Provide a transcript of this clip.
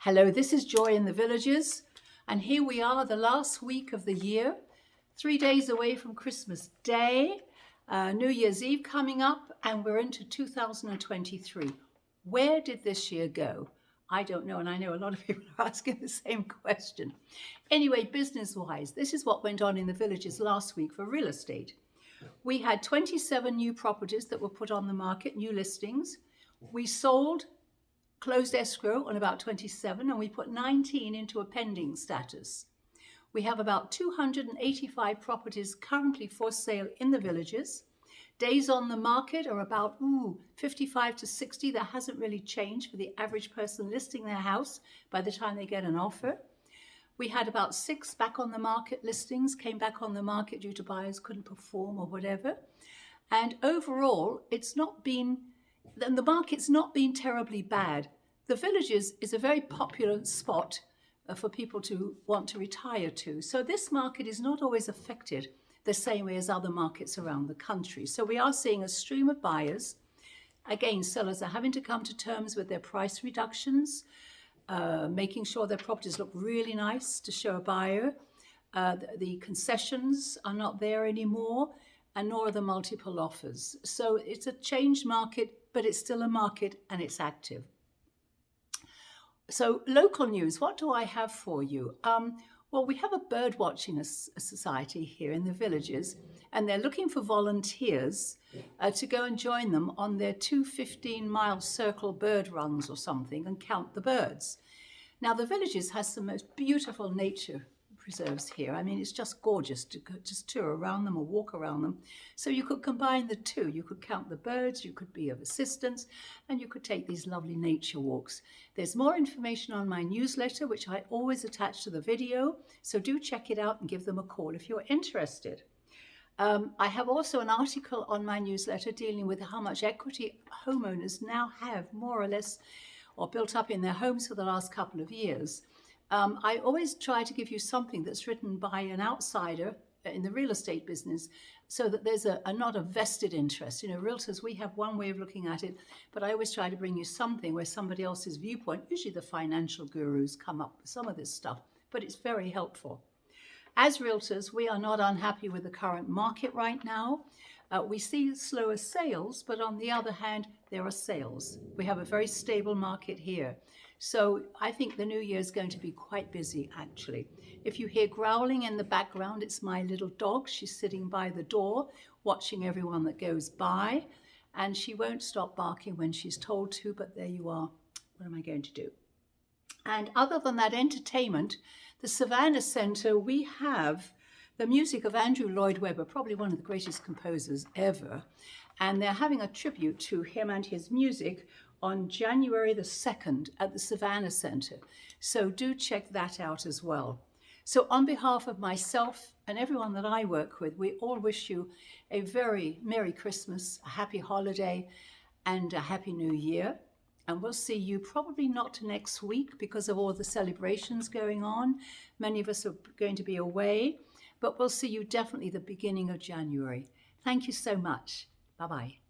Hello, this is Joy in the Villages, and here we are, the last week of the year, 3 days away from Christmas Day, New Year's Eve coming up, and we're into 2023. Where did this year go? I don't know, and I know a lot of people are asking the same question. Anyway, business-wise, this is what went on in the Villages last week for real estate. We had 27 new properties that were put on the market, new listings. We closed escrow on about 27, and we put 19 into a pending status. We have about 285 properties currently for sale in the Villages. Days on the market are about 55 to 60. That hasn't really changed for the average person listing their house by the time they get an offer. We had about 6 back on the market listings, came back on the market due to buyers couldn't perform or whatever. And overall, the market's not been terribly bad. The Villages is a very popular spot for people to want to retire to. So this market is not always affected the same way as other markets around the country. So we are seeing a stream of buyers. Again, sellers are having to come to terms with their price reductions, making sure their properties look really nice to show a buyer. The concessions are not there anymore, and nor are the multiple offers. So it's a changed market, but it's still a market and it's active. So local news, what do I have for you? Well, we have a bird watching society here in the Villages, and they're looking for volunteers to go and join them on their 2 15-mile circle bird runs or something and count the birds. Now, the Villages has some most beautiful nature preserves here. I mean, it's just gorgeous to just tour around them or walk around them. So you could combine the two. You could count the birds, you could be of assistance, and you could take these lovely nature walks. There's more information on my newsletter, which I always attach to the video. So do check it out and give them a call if you're interested. I have also an article on my newsletter dealing with how much equity homeowners now have, more or less, or built up in their homes for the last couple of years. I always try to give you something that's written by an outsider in the real estate business so that there's not a vested interest. You know, realtors, we have one way of looking at it, but I always try to bring you something where somebody else's viewpoint, usually the financial gurus, come up with some of this stuff, but it's very helpful. As realtors, we are not unhappy with the current market right now. We see slower sales, but on the other hand, there are sales. We have a very stable market here. So I think the new year is going to be quite busy, actually. If you hear growling in the background, it's my little dog. She's sitting by the door, watching everyone that goes by, and she won't stop barking when she's told to, but there you are. What am I going to do? And other than that entertainment, the Savannah Centre, we have the music of Andrew Lloyd Webber, probably one of the greatest composers ever, and they're having a tribute to him and his music on January the 2nd at the Savannah Centre. So do check that out as well. So on behalf of myself and everyone that I work with, we all wish you a very Merry Christmas, a happy holiday, and a Happy New Year. And we'll see you probably not next week because of all the celebrations going on. Many of us are going to be away, but we'll see you definitely the beginning of January. Thank you so much. Bye-bye.